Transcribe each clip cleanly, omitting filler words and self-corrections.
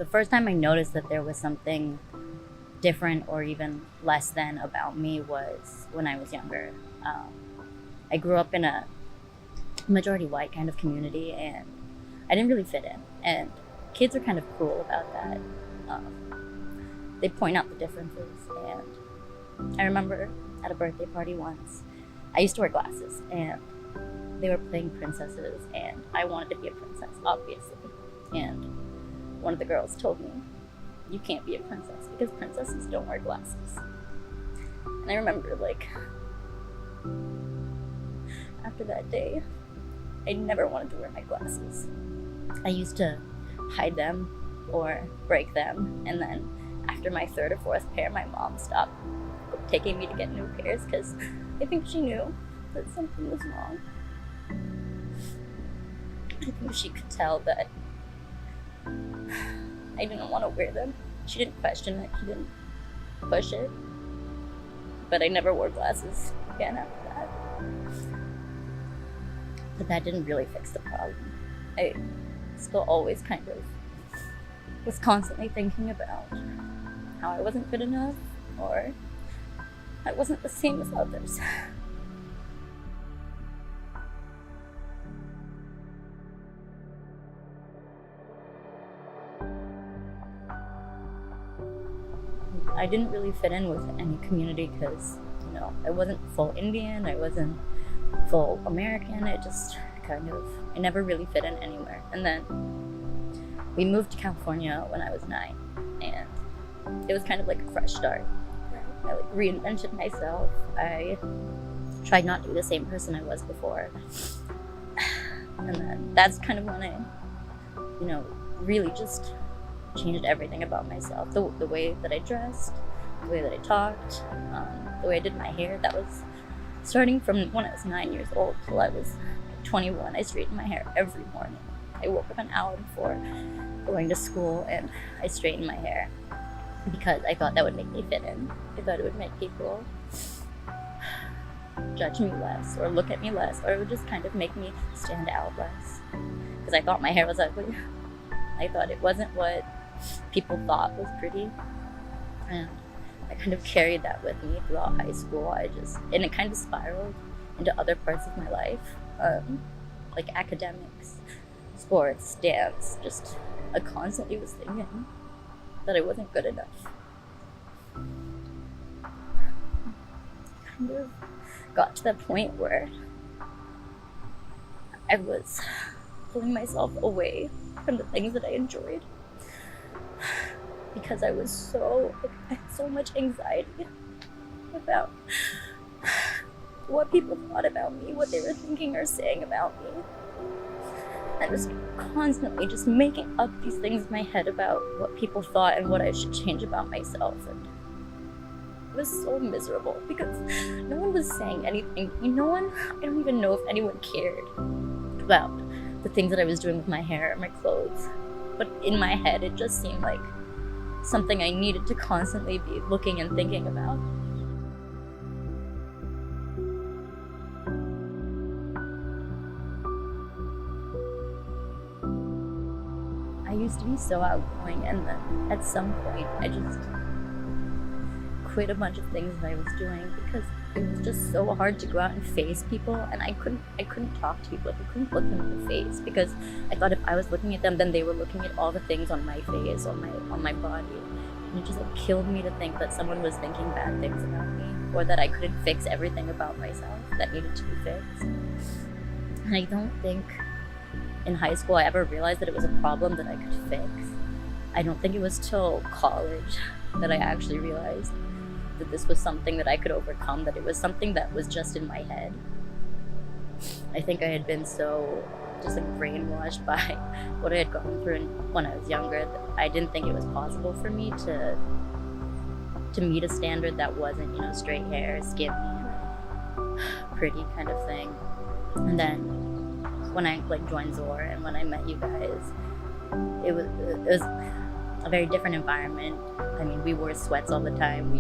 The first time I noticed that there was something different or even less than about me was when I was younger. I grew up in a majority white kind of community, and I didn't really fit in. And kids are kind of cruel about that. They point out the differences. And I remember at a birthday party once, I used to wear glasses, and they were playing princesses, and I wanted to be a princess, obviously. And one of the girls told me, "You can't be a princess because princesses don't wear glasses." And I remember, like, after that day, I never wanted to wear my glasses. I used to hide them or break them, and then after my third or fourth pair, my mom stopped taking me to get new pairs because I think she knew that something was wrong. I think she could tell that I didn't want to wear them. She didn't question it, she didn't push it, but I never wore glasses again after that. But that didn't really fix the problem. I still always kind of was constantly thinking about how I wasn't good enough or I wasn't the same as others. I didn't really fit in with any community because, I wasn't full Indian, I wasn't full American. I never really fit in anywhere. And then we moved to California when I was 9, and it was kind of like a fresh start. I reinvented myself. I tried not to be the same person I was before. And then that's kind of when I, really just changed everything about myself. The way that I dressed, the way that I talked, the way I did my hair. That was starting from when I was 9 years old till I was 21. I straightened my hair every morning. I woke up an hour before going to school and I straightened my hair because I thought that would make me fit in. I thought it would make people judge me less or look at me less, or it would just kind of make me stand out less. Because I thought my hair was ugly. I thought it wasn't what people thought was pretty. And I kind of carried that with me throughout high school. And it kind of spiraled into other parts of my life, like academics, sports, dance. I constantly was thinking that I wasn't good enough. Kind of got to that point where I was pulling myself away from the things that I enjoyed because I had so much anxiety about what people thought about me, what they were thinking or saying about me. I was constantly just making up these things in my head about what people thought and what I should change about myself. And it was so miserable because no one was saying anything. I don't even know if anyone cared about the things that I was doing with my hair or my clothes. But in my head, it just seemed like something I needed to constantly be looking and thinking about. I used to be so outgoing, and then at some point I just quit a bunch of things that I was doing because it was just so hard to go out and face people, and I couldn't talk to people. I couldn't look them in the face because I thought if I was looking at them, then they were looking at all the things on my face, on my body. And it just killed me to think that someone was thinking bad things about me, or that I couldn't fix everything about myself that needed to be fixed. And I don't think in high school I ever realized that it was a problem that I could fix. I don't think it was till college that I actually realized that this was something that I could overcome, that it was something that was just in my head. I think I had been so just brainwashed by what I had gone through when I was younger that I didn't think it was possible for me to meet a standard that wasn't, straight hair, skinny, pretty kind of thing. And then when I joined Zor and when I met you guys, it was a very different environment. I mean, we wore sweats all the time.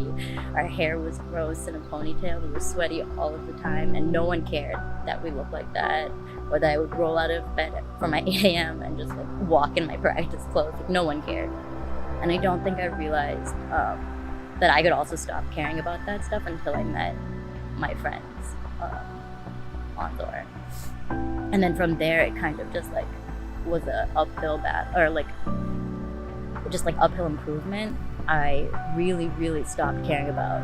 Our hair was gross in a ponytail. We were sweaty all of the time, and no one cared that we looked like that, or that I would roll out of bed for my 8 a.m. and just walk in my practice clothes. No one cared. And I don't think I realized that I could also stop caring about that stuff until I met my friends on tour. And then from there, it kind of just like was a uphill battle, or like just like uphill improvement. I really, really stopped caring about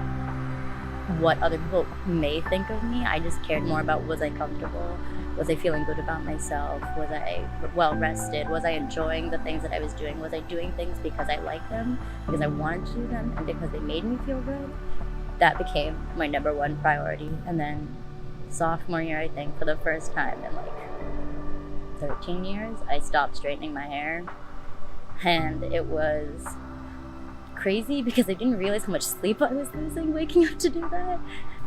what other people may think of me. I just cared more about, was I comfortable? Was I feeling good about myself? Was I well rested? Was I enjoying the things that I was doing? Was I doing things because I liked them, because I wanted to do them, and because they made me feel good? That became my number one priority. And then sophomore year, I think, for the first time in like 13 years, I stopped straightening my hair. And it was crazy because I didn't realize how much sleep I was losing waking up to do that.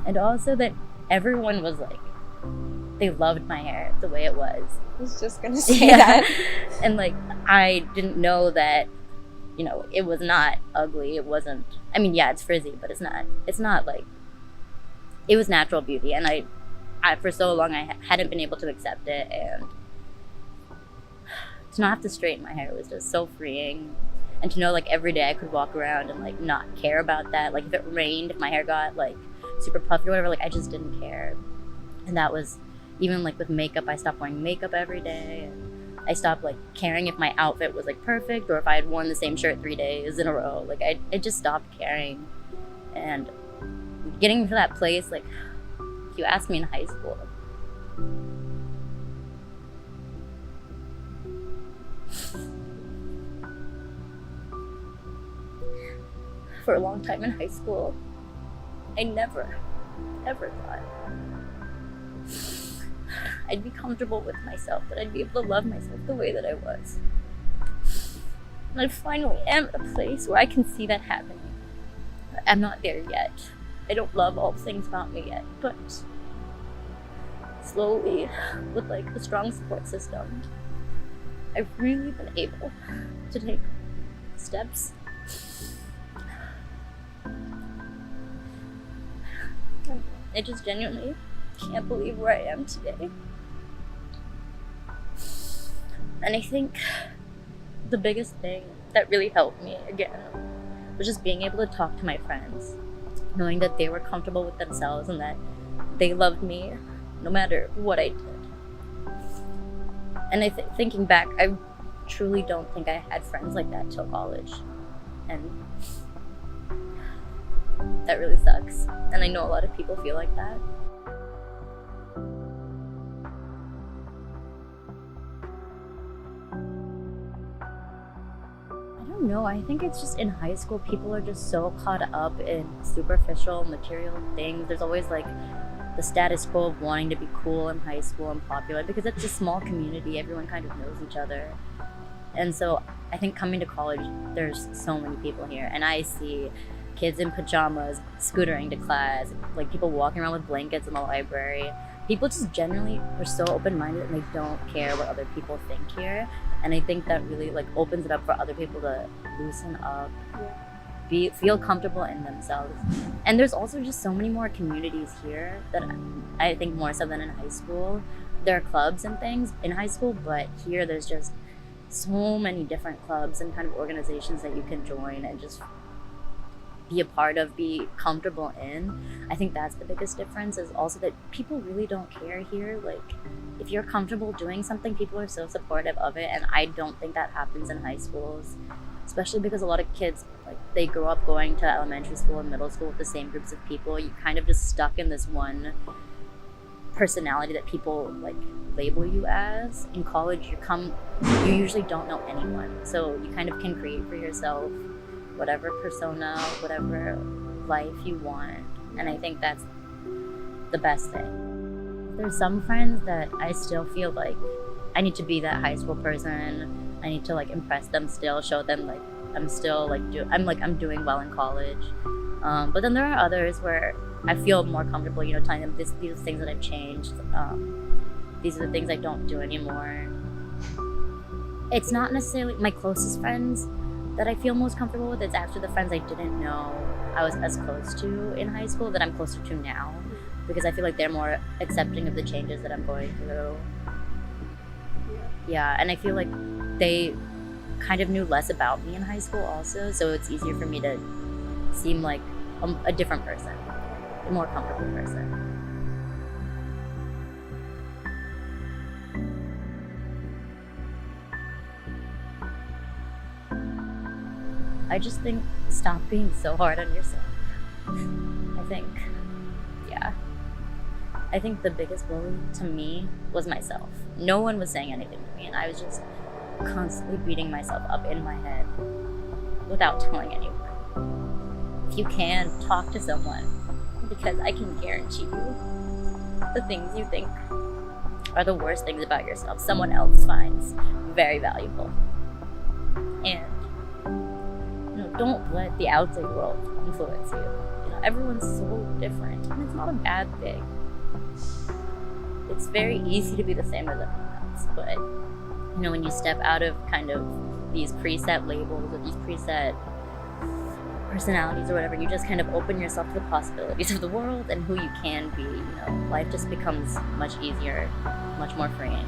And also that everyone was like, they loved my hair the way it was. I was just gonna say that. And like, I didn't know that, you know, it was not ugly. It wasn't, I mean, yeah, it's frizzy, but it's not like, it was natural beauty. And I for so long, I hadn't been able to accept it. And to not have to straighten my hair was just so freeing. And to know like every day I could walk around and like not care about that. Like if it rained, if my hair got like super puffy or whatever, like I just didn't care. And that was, even like with makeup, I stopped wearing makeup every day. And I stopped like caring if my outfit was like perfect or if I had worn the same shirt 3 days in a row. Like I just stopped caring. And getting to that place, like if you asked me in high school, for a long time in high school, I never, ever thought I'd be comfortable with myself, that I'd be able to love myself the way that I was. And I finally am at a place where I can see that happening. I'm not there yet. I don't love all the things about me yet, but slowly, with like a strong support system, I've really been able to take steps. I just genuinely can't believe where I am today. And I think the biggest thing that really helped me again was just being able to talk to my friends, knowing that they were comfortable with themselves and that they loved me no matter what I did. And thinking back, I truly don't think I had friends like that till college. And that really sucks. And I know a lot of people feel like that. I don't know, I think it's just in high school, people are just so caught up in superficial material things. There's always like the status quo of wanting to be cool in high school and popular because it's a small community, everyone kind of knows each other. And so I think coming to college, there's so many people here, and I see kids in pajamas scootering to class, like people walking around with blankets in the library. People just generally are so open-minded and they don't care what other people think here. And I think that really like opens it up for other people to loosen up, feel comfortable in themselves. And there's also just so many more communities here that I think more so than in high school. There are clubs and things in high school, but here there's just so many different clubs and kind of organizations that you can join and just be a part of, be comfortable in. I think that's the biggest difference, is also that people really don't care here. Like if you're comfortable doing something, people are so supportive of it, and I don't think that happens in high schools, especially because a lot of kids, like they grow up going to elementary school and middle school with the same groups of people. You kind of just stuck in this one personality that people like label you as. In college, you usually don't know anyone, so you kind of can create for yourself whatever persona, whatever life you want. And I think that's the best thing. There's some friends that I still feel like I need to be that high school person. I need to like impress them still, show them like I'm still like I'm doing well in college. But then there are others where I feel more comfortable, you know, telling them these are the things that I've changed. These are the things I don't do anymore. It's not necessarily my closest friends that I feel most comfortable with. It's actually the friends I didn't know I was as close to in high school that I'm closer to now, because I feel like they're more accepting of the changes that I'm going through. Yeah, and I feel like they kind of knew less about me in high school also, so it's easier for me to seem like a different person, a more comfortable person. I just think stop being so hard on yourself. I think, yeah. I think the biggest bully to me was myself. No one was saying anything to me, and I was just constantly beating myself up in my head without telling anyone. If you can, talk to someone, because I can guarantee you the things you think are the worst things about yourself, someone else finds very valuable. And don't let the outside world influence you. Everyone's so different, and it's not a bad thing. It's very easy to be the same as everyone else, but when you step out of kind of these preset labels or these preset personalities or whatever, you just kind of open yourself to the possibilities of the world and who you can be. Life just becomes much easier, much more freeing.